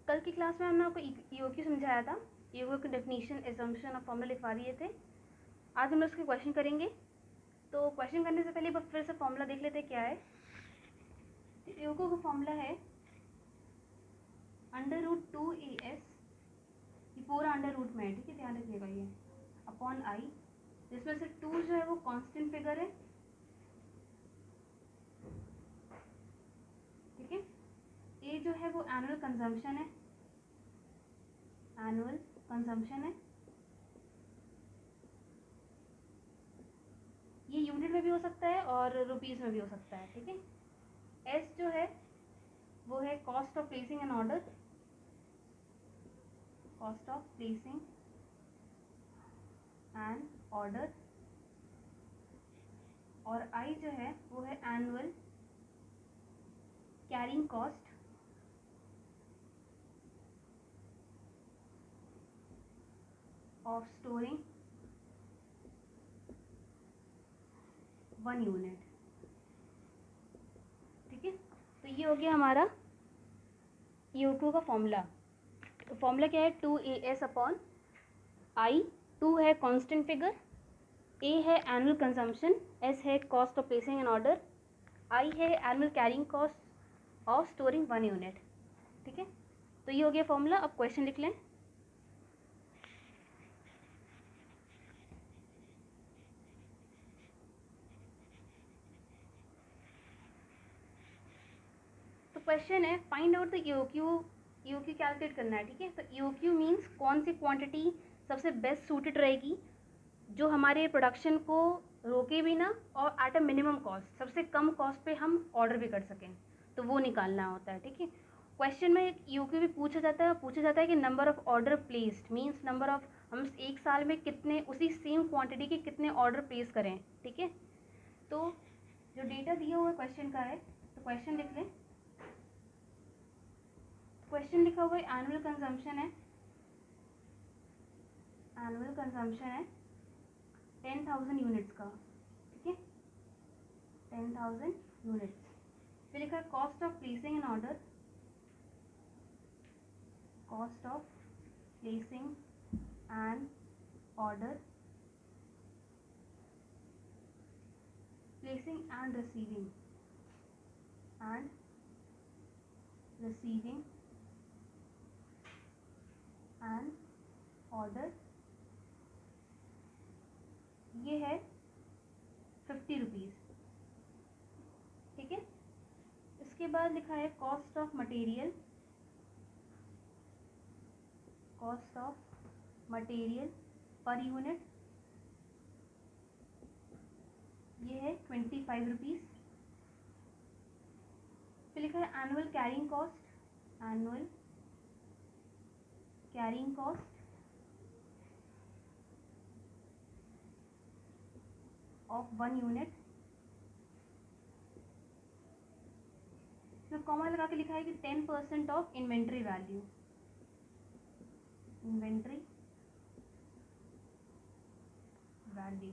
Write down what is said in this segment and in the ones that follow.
कल की क्लास में हमने आपको ईओक्यू समझाया था। ईओक्यू की डेफिनेशन, एजम्पशन और फॉर्मूला लिखवा दिए थे। आज हम उसके क्वेश्चन करेंगे। तो क्वेश्चन करने से पहले एक बार फिर से फॉर्मूला देख लेते हैं क्या है। ईओक्यू का फॉर्मूला है √2as, ये पूरा अंडर रूट में है, ठीक है, ध्यान रखिएगा, ये अपॉन आई, जिसमें से 2 जो है वो कांस्टेंट फिगर है, ठीक है। ए जो है वो एनुअल कंजम्पशन है, एनुअल कंजम्पशन है, ये यूनिट में भी हो सकता है और रुपीज़ में भी हो सकता है, ठीक है। एस जो है वो है cost of placing an order, cost of placing an order, और आई जो है वो है annual carrying cost of storing 1 unit, ठीक है। तो ये हो गया हमारा ईओक्यू का फॉर्मूला। तो फॉर्मूला क्या है, 2as अपॉन आई। 2 है कांस्टेंट फिगर, ए है एनुअल कंजम्पशन, एस है cost of placing an order, I है annual carrying cost of storing 1 unit, ठीक है। तो ये हो गया फॉर्मूला। अब क्वेश्चन लिख लें। तो क्वेश्चन है find out the EOQ. EOQ calculate करना है, ठीक है। तो ईओक्यू मीन्स कौन सी क्वांटिटी सबसे बेस्ट सूटेड रहेगी, जो हमारे प्रोडक्शन को रोके भी ना और एट अ मिनिमम कॉस्ट, सबसे कम कॉस्ट पे हम ऑर्डर भी कर सकें, तो वो निकालना होता है, ठीक है। क्वेश्चन में ईओक्यू भी पूछा जाता है कि number of order placed means number of, हम एक साल में कितने उसी सेम क्वांटिटी के कितने ऑर्डर प्लेस करें, ठीक है। तो जो डेटा दिया हुआ क्वेश्चन का है, तो क्वेश्चन लिख लें। क्वेश्चन लिखा हुआ है एनुअल कंजम्पशन है, एनुअल कंजम्पशन है 10,000 यूनिट्स का, ठीक है, 10,000 यूनिट्स। फिर लिखा है cost of placing an order, cost of placing an order, placing and receiving N order, ये है 50 रुपीज़, ठीक है। इसके बाद लिखा है cost of material, cost of material per unit, ये है 25 रुपीज़। फिर लिखा है annual carrying cost, annual carrying cost of 1 unit. इसमें कॉमा लगा के लिखा है कि 10% of inventory value, inventory value.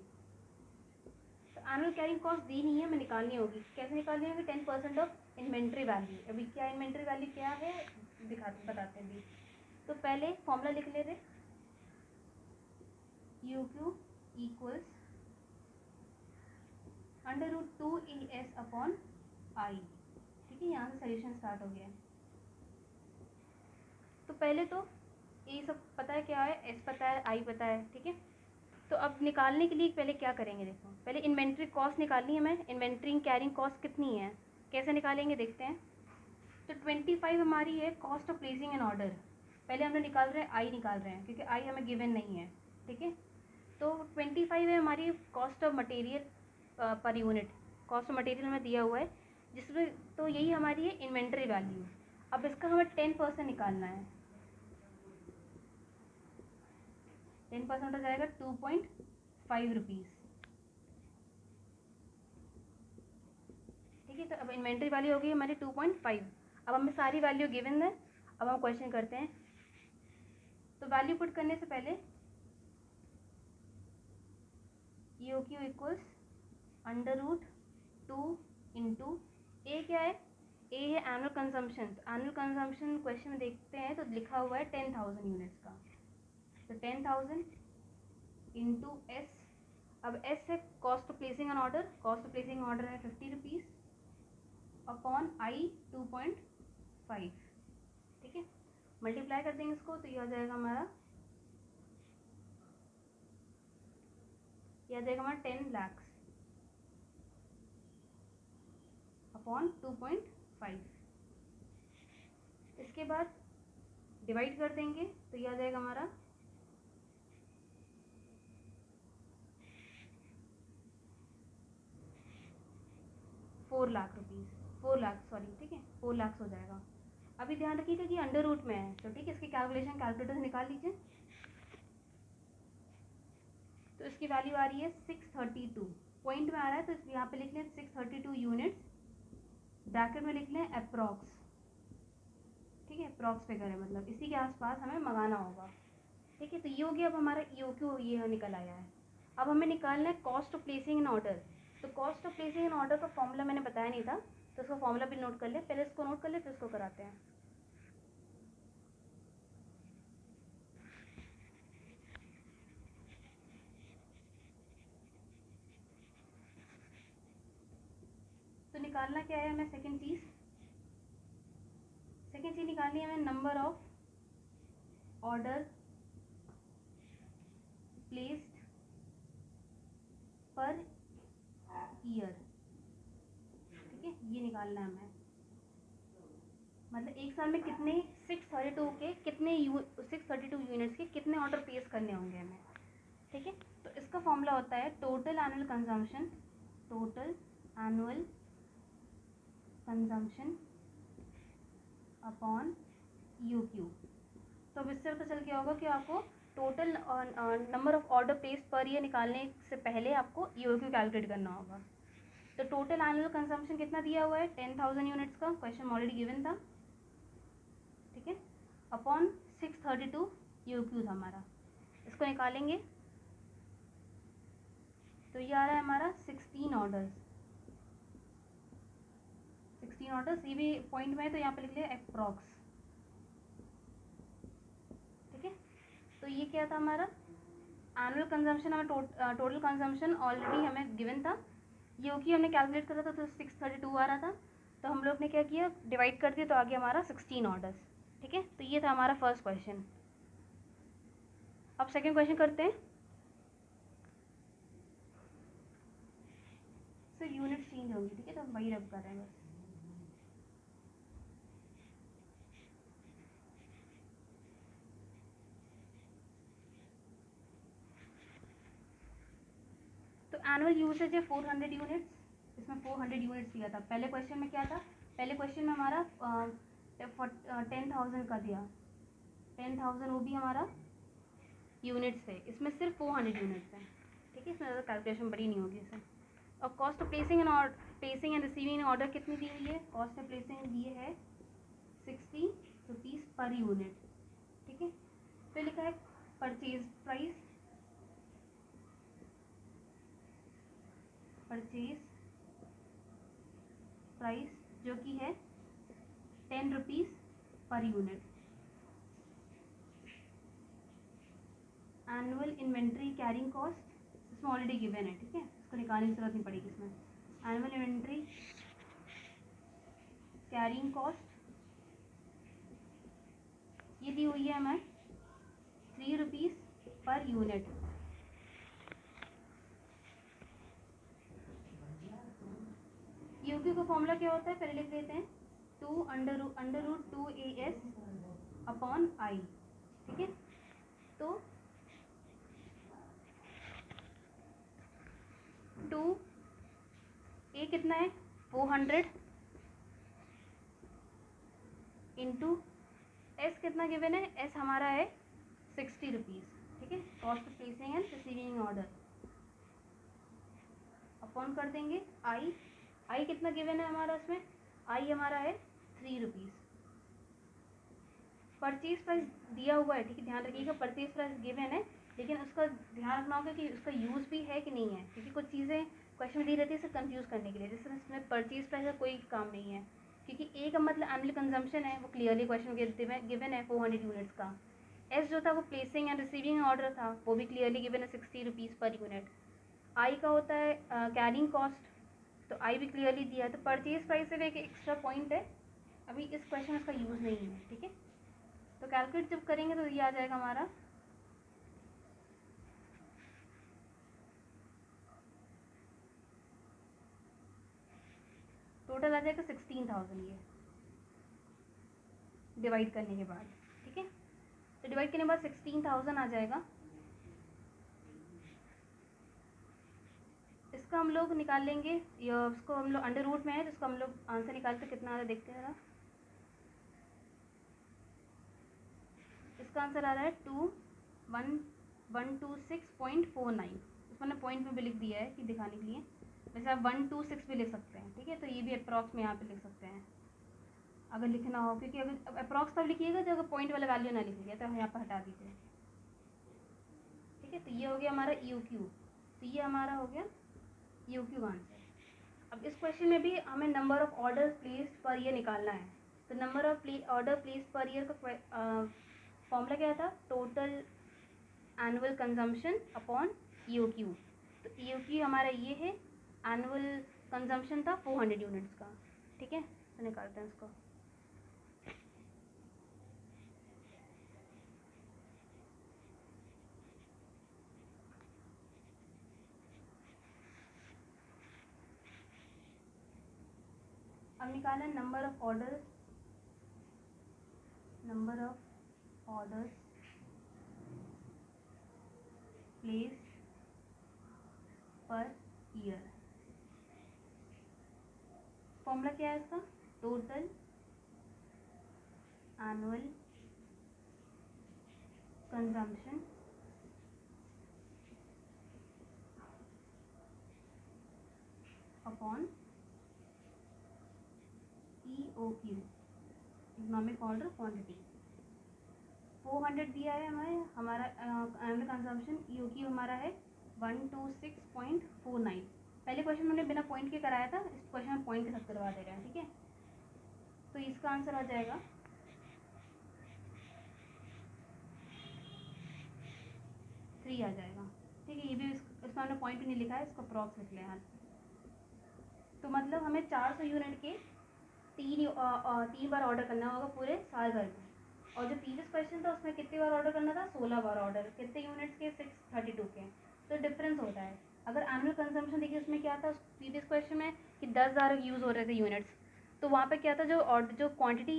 तो एनुअल कैरिंग कॉस्ट दी नहीं है, हमें निकालनी होगी। कैसे निकालनी होगी, 10% ऑफ इन्वेंट्री वैल्यू। अभी क्या इन्वेंट्री वैल्यू क्या है बताते हैं अभी। तो पहले फॉर्मूला लिख ले रहे, EOQ equals √2as upon I, ठीक है। यहाँ से सोल्यूशन स्टार्ट हो गया है। तो पहले तो ये सब पता है क्या है, एस पता है, आई पता है, ठीक है। तो अब निकालने के लिए पहले क्या करेंगे, देखो पहले इन्वेंट्री कॉस्ट निकालनी है हमें। इन्वेंट्री कैरिंग कॉस्ट कितनी है, कैसे निकालेंगे देखते हैं। तो 25 हमारी है cost of placing an order. पहले हमने निकाल रहे हैं आई, निकाल रहे हैं क्योंकि आई हमें गिवन नहीं है, ठीक है। तो 25 है हमारी cost of material per unit, cost of material में दिया हुआ है, जिसमें तो यही हमारी है इन्वेंट्री वैल्यू। अब इसका हमें 10% निकालना है। 10% हो जाएगा 2.5 रुपीज़, ठीक है। तो अब इन्वेंट्री वैल्यू हो गई हमारी 2.5। अब हमें सारी वैल्यू गिवन है। अब हम क्वेश्चन करते हैं। तो वैल्यू पुट करने से पहले ईओक्यू इक्वल्स √2 इंटू ए क्या है ए है annual consumption. Annual consumption question में देखते हैं तो लिखा हुआ है 10,000 यूनिट्स का, तो 10,000 इंटू एस। अब एस है cost of placing an order, cost of placing order है 50 रुपीज़ अपॉन आई 2.5, ठीक है। मल्टीप्लाई कर देंगे इसको तो ये आ जाएगा हमारा, ये आ जाएगा हमारा 10 lakhs अपॉन 2.5। इसके बाद डिवाइड कर देंगे तो ये आ जाएगा हमारा 4 लाख रुपीज़, 4 लाख सॉरी, ठीक है 4 लाख हो जाएगा। अभी ध्यान रखिएगा कि अंडर रूट में है तो ठीक है, इसकी कैलकुलेशन कैलकुलेटर से निकाल लीजिए। तो इसकी वैल्यू आ रही है 632, पॉइंट में आ रहा है तो यहाँ पे लिख लें 632 यूनिट्स, ब्रैकेट में लिख लें अप्रॉक्स, ठीक है अप्रॉक्स फिगर है मतलब इसी के आसपास हमें मंगाना होगा, ठीक है। तो ये हो गया, अब हमारा EOQ ये निकल आया है। अब हमें निकालना है cost of placing an order. तो cost of placing an order का फॉर्मूला मैंने बताया नहीं था, तो उसका फॉर्मूला भी नोट कर ले, पहले इसको नोट कर ले फिर इसको कराते हैं। तो निकालना क्या है हमें, सेकेंड चीज़ निकालनी है हमें number of order placed per year, ठीक है ये निकालना है हमें। मतलब एक साल में कितने 632 के कितने 632 यूनिट्स के कितने ऑर्डर प्लेस करने होंगे हमें, ठीक है। तो इसका फॉर्मूला होता है total annual consumption, total annual consumption upon EOQ। तो अब इससे पता चल गया होगा कि आपको total number of order place per year निकालने से पहले आपको EOQ कैलकुलेट करना होगा। तो टोटल एनुअल कंजम्पशन कितना दिया हुआ है 10,000 यूनिट्स का, क्वेश्चन ऑलरेडी गिवन था, ठीक है, अपॉन 632 EOQ था हमारा, इसको निकालेंगे तो ये आ रहा है हमारा 16 ऑर्डर्स, 16 ऑर्डर्स, ये भी पॉइंट में है तो यहाँ पे लिख लिया अप्रॉक्स, ठीक है। तो ये क्या था हमारा एनुअल कंजम्पशन, हमें टोटल कंजम्पशन ऑलरेडी हमें गिवन था, EOQ हमने कैलकुलेट करा था तो 632 आ रहा था, तो हम लोग ने क्या किया डिवाइड कर दिया तो आ गया हमारा 16 ऑर्डर्स, ठीक है। तो ये था हमारा फर्स्ट क्वेश्चन। अब सेकेंड क्वेश्चन करते हैं। सर यूनिट चेंज होगी, ठीक है तो हम वही रब कर रहे हैं बस। तो एनुअल यूसेज है 400 यूनिट्स, इसमें 400 यूनिट्स दिया था। पहले क्वेश्चन में क्या था, पहले क्वेश्चन में हमारा 10,000 का दिया, 10,000 वो भी हमारा यूनिट्स है, इसमें सिर्फ 400 यूनिट्स हैं, ठीक है, इसमें ज़्यादा कैलकुलेशन बड़ी नहीं होगी इसमें। और cost of placing and receiving order कितनी दी हुई है, कॉस्ट ऑफ प्लेसिंग दी है 60 रुपीज़ पर यूनिट, ठीक है। फिर लिखा है परचेज प्राइस, जो कि है 10 rupees per unit. Annual inventory carrying cost इसमें ऑलरेडी गिवन है, ठीक है, इसको निकालने की जरूरत नहीं पड़ेगी इसमें। एनुअल इन्वेंट्री कैरिंग कॉस्ट ये दी हुई है हमें 3 रुपीज़ पर यूनिट। EOQ का फॉर्मूला क्या होता है, पहले लिख लेते हैं 2 under root 2AS upon I, ठीक है। तो 2 ए कितना है 400 इंटू एस कितना गिवन है, एस हमारा है 60 रुपीज़, ठीक है, cost of placing and receiving order upon कर देंगे आई कितना गिवन है हमारा, इसमें आई हमारा है 3 रुपीज़। परचेज प्राइस दिया हुआ है, ठीक है, ध्यान रखिएगा परचेज प्राइस गिवन है, लेकिन उसका ध्यान रखना होगा कि उसका यूज़ भी है कि नहीं है, क्योंकि कुछ चीज़ें क्वेश्चन में दी रहती है इसे कंफ्यूज करने के लिए, जैसे इसमें परचेज प्राइस का कोई काम नहीं है, क्योंकि ए का मतलब एनुअल कंजम्पशन है, वो क्लियरली क्वेश्चन गिवन है 400 यूनिट्स का। एस जो था वो प्लेसिंग एंड रिसीविंग ऑर्डर था, वो भी क्लियरली गिवन है 60 रुपीज़ पर यूनिट। आई का होता है कैरिंग कॉस्ट, तो आई भी क्लियरली दिया है। तो परचेज प्राइस से एक एक्स्ट्रा पॉइंट है, अभी इस क्वेश्चन में इसका यूज़ नहीं है, ठीक है। तो कैलकुलेट जब करेंगे तो ये आ जाएगा हमारा टोटल आ जाएगा 16,000 ये डिवाइड करने के बाद, ठीक है। तो डिवाइड करने के बाद 16,000 आ जाएगा। इसका हम लोग निकाल लेंगे, या उसको हम लोग अंडर रूट में है, तो इसको हम लोग आंसर निकालते कितना आ रहा है देखते हैं। इसका आंसर आ रहा है 126.49। इसको मैंने पॉइंट में भी लिख दिया है कि दिखाने के लिए, वैसे आप 126 भी लिख सकते हैं, ठीक है। तो ये भी अप्रॉक्स में यहाँ पे लिख सकते हैं अगर लिखना हो, क्योंकि अगर अप्रॉक्स तब लिखिएगा जब अगर पॉइंट वाला वैल्यू ना लिखिएगा, तो यहाँ पर हटा दीजिए, ठीक है। तो ये हो गया हमारा यू क्यू, तो ये हमारा हो गया यू क्यू आंसर। अब इस क्वेश्चन में भी हमें number of order placed per year निकालना है। तो number of order placed per year का फॉर्मूला क्या था, total annual consumption upon you Q. तो यू क्यू हमारा ये है, एनुअल कंजम्पशन था 400 यूनिट्स का, ठीक है। तो निकालते हैं इसको। अब निकालना है number of orders placed per year. Formula क्या है इसका, total annual consumption upon EOQ, economic order quantity. 400 दिया है हमारा एनुअल कंजम्पशन, EOQ हमारा है 126.49। पहले क्वेश्चन मैंने बिना पॉइंट के कराया था, इस क्वेश्चन में पॉइंट के साथ करवा दे रहे हैं, ठीक है। तो इसका आंसर आ जाएगा 3 आ जाएगा, ठीक है। ये भी इसमें हमने पॉइंट भी नहीं लिखा है, इसको अप्रॉक्स लिख लिया है। तो मतलब हमें 400 यूनिट के तीन बार ऑर्डर करना होगा पूरे साल भर में। और जो प्रीवियस क्वेश्चन था उसमें कितनी बार ऑर्डर करना था, 16 बार ऑर्डर, कितने यूनिट्स के, 632 के। तो डिफरेंस होता है। अगर एनुअल कंजम्पशन देखिए उसमें क्या था, प्रीवियस क्वेश्चन में कि 10,000 यूज़ हो रहे थे यूनिट्स, तो वहाँ पे क्या था, जो क्वांटिटी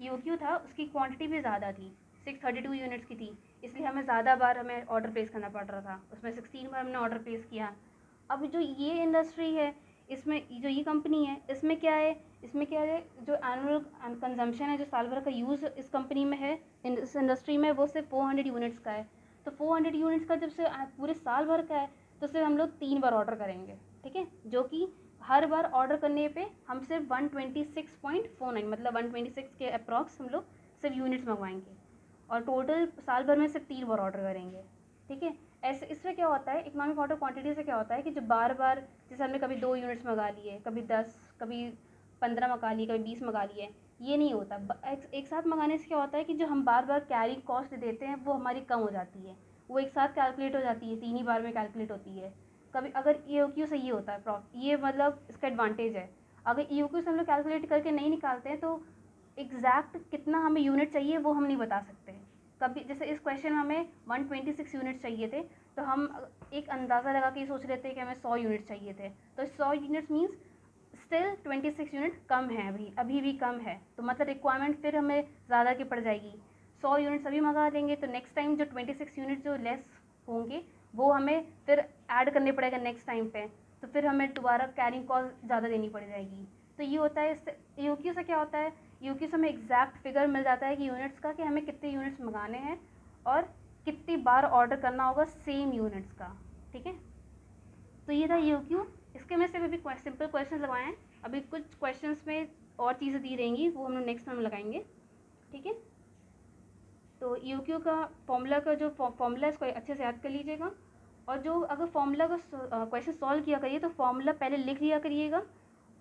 यूक्यू था उसकी क्वांटिटी भी ज़्यादा थी, 632 यूनिट्स की थी, इसलिए हमें ज़्यादा बार हमें ऑर्डर प्लेस करना पड़ रहा था। उसमें 16 बार हमने ऑर्डर प्लेस किया। अब जो ये इंडस्ट्री है, इसमें जो ये कंपनी है, इसमें क्या है, जो एनुअल कंजम्पशन है, जो साल भर का यूज़ इस कंपनी में है, इस इंडस्ट्री में, वो सिर्फ 400 यूनिट्स का है। तो 400 यूनिट्स का जब से पूरे साल भर का है, तो सिर्फ हम लोग 3 बार ऑर्डर करेंगे, ठीक है। जो कि हर बार ऑर्डर करने पे हम सिर्फ 126.49 मतलब 126 के अप्रॉक्स हम लोग सिर्फ यूनिट्स मंगवाएंगे, और टोटल साल भर में सिर्फ 3 बार ऑर्डर करेंगे, ठीक है। ऐसे इससे क्या होता है, इकोनॉमिक ऑर्डर क्वांटिटी से क्या होता है कि जो बार बार, जैसे हमने कभी 2 यूनिट्स मंगा लिए, कभी 10, कभी 15 मंगा लिए, कभी 20 मंगा लिए, ये नहीं होता। एक साथ मंगाने से क्या होता है कि जो हम बार बार कैरी कॉस्ट देते हैं वो हमारी कम हो जाती है, वो एक साथ कैलकुलेट हो जाती है, 3 ही बार में कैलकुलेट होती है। कभी अगर EOQ से ये होता है ये मतलब इसका एडवांटेज है। अगर EOQ से हम लोग कैलकुलेट करके नहीं निकालते हैं तो एग्जैक्ट कितना हमें यूनिट चाहिए वो हम नहीं बता सकते। कभी जैसे इस क्वेश्चन में हमें 126 यूनिट चाहिए थे, तो हम एक अंदाज़ा लगा के सोच रहे थे कि हमें 100 यूनिट चाहिए थे, तो 100 यूनिट्स मीन्स स्टिल 26 यूनिट कम है, अभी भी कम है, तो मतलब रिक्वायरमेंट फिर हमें ज़्यादा की पड़ जाएगी। 100 यूनिट्स अभी मंगा देंगे तो नेक्स्ट टाइम जो 26 यूनिट जो लेस होंगे वो हमें फिर ऐड करने पड़ेगा नेक्स्ट टाइम पे, तो फिर हमें दोबारा कैरिंग कॉस्ट ज़्यादा देनी पड़ जाएगी। तो ये होता है, इससे EOQ से क्या होता है, EOQ से हमें एग्जैक्ट फिगर मिल जाता है कि यूनिट्स का, कि हमें कितने यूनिट्स मंगाने हैं और कितनी बार ऑर्डर करना होगा सेम यूनिट्स का, ठीक है। तो ये था EOQ। इसके में से भी सिंपल क्वेश्चन लगवाए हैं, अभी कुछ क्वेश्चंस में और चीज़ें दी रहेंगी, वो हम लोग नेक्स्ट टाइम लगाएंगे, ठीक है। तो EOQ का फॉर्मूला का जो फॉर्मूला है इसको अच्छे से याद कर लीजिएगा, और जो अगर फॉर्मूला का क्वेश्चन सॉल्व किया करिए तो फॉर्मूला पहले लिख लिया करिएगा,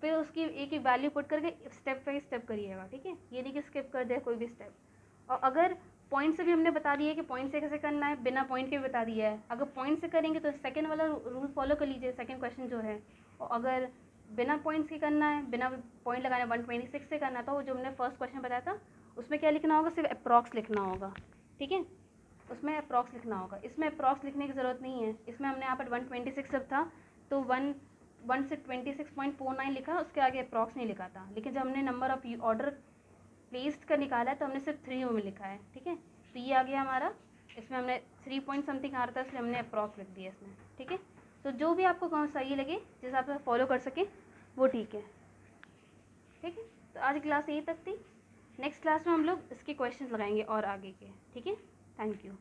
फिर उसकी एक एक वैल्यू पुट करके स्टेप बाई स्टेप करिएगा, ठीक है। ये नहीं कि स्किप कर दे कोई भी स्टेप। और अगर पॉइंट से भी हमने बता दिया है कि पॉइंट से कैसे करना है, बिना पॉइंट के भी बता दिया है। अगर पॉइंट से करेंगे तो सेकंड वाला रूल फॉलो कर लीजिए, सेकंड क्वेश्चन जो है। और अगर बिना पॉइंट्स के करना है, बिना पॉइंट लगाने 126 से करना है, तो जो हमने फर्स्ट क्वेश्चन बताया था उसमें क्या लिखना होगा, सिर्फ अप्रॉक्स लिखना होगा, ठीक है। उसमें अप्रॉक्स लिखना होगा, इसमें अप्रॉक्स लिखने की ज़रूरत नहीं है। इसमें हमने यहाँ पर 126 जब था तो 1 से 26.49 लिखा, उसके आगे अप्रॉक्स नहीं लिखा था। लेकिन जब हमने नंबर ऑफ ऑर्डर प्लेस्ड का निकाला है तो हमने सिर्फ 3 में लिखा है, ठीक है। तो ये आ गया हमारा, इसमें हमने 3 पॉइंट समथिंग आ रहा था इसलिए हमने अप्रॉक्स लिख दिया इसमें, ठीक है। तो जो भी आपको कौन सही लगे, जिस हिसाब से फॉलो कर सकें, वो ठीक है, ठीक है। तो आज क्लास यहीं तक थी। नेक्स्ट क्लास में हम लोग इसके क्वेश्चंस लगाएंगे और आगे के, ठीक है। Thank you.